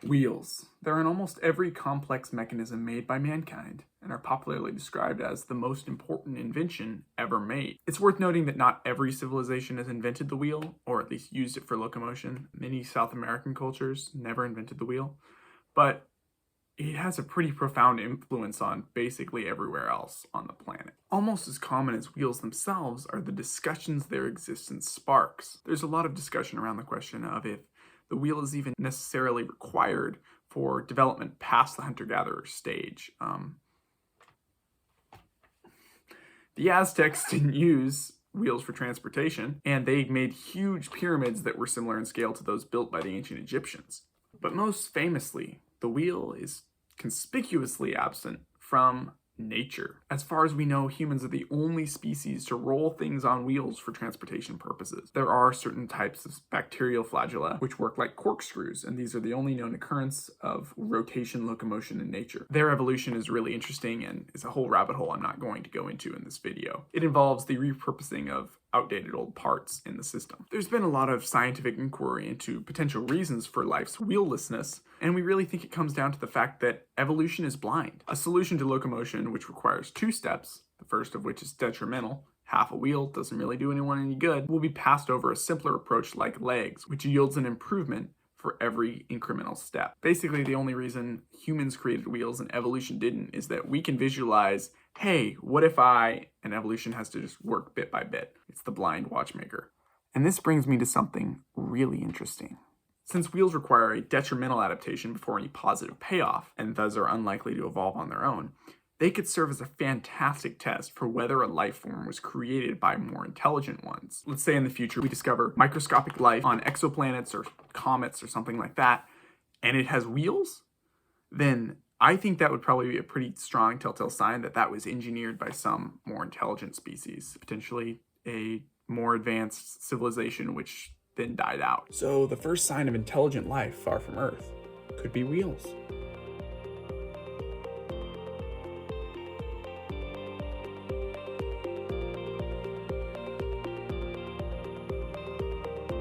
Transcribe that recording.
Wheels. They're in almost every complex mechanism made by mankind and are popularly described as the most important invention ever made. It's worth noting that not every civilization has invented the wheel, or at least used it for locomotion. Many South American cultures never invented the wheel, but it has a pretty profound influence on basically everywhere else on the planet. Almost as common as wheels themselves are the discussions their existence sparks. There's a lot of discussion around the question of if the wheel is even necessarily required for development past the hunter-gatherer stage. The Aztecs didn't use wheels for transportation, and they made huge pyramids that were similar in scale to those built by the ancient Egyptians. But most famously, the wheel is conspicuously absent from nature. As far as we know, humans are the only species to roll things on wheels for transportation purposes. There are certain types of bacterial flagella which work like corkscrews, and these are the only known occurrence of rotation locomotion in nature. Their evolution is really interesting and is a whole rabbit hole I'm not going to go into in this video. It involves the repurposing of outdated old parts in the system. There's been a lot of scientific inquiry into potential reasons for life's wheellessness, and we really think it comes down to the fact that evolution is blind. A solution to locomotion which requires two steps, the first of which is detrimental, half a wheel doesn't really do anyone any good, will be passed over a simpler approach like legs, which yields an improvement for every incremental step. Basically, the only reason humans created wheels and evolution didn't is that we can visualize, hey, what if and evolution has to just work bit by bit. It's the blind watchmaker. And this brings me to something really interesting. Since wheels require a detrimental adaptation before any positive payoff, and thus are unlikely to evolve on their own, they could serve as a fantastic test for whether a life form was created by more intelligent ones. Let's say in the future we discover microscopic life on exoplanets or comets or something like that, and it has wheels, then I think that would probably be a pretty strong telltale sign that that was engineered by some more intelligent species, potentially a more advanced civilization which then died out. So the first sign of intelligent life far from Earth could be wheels.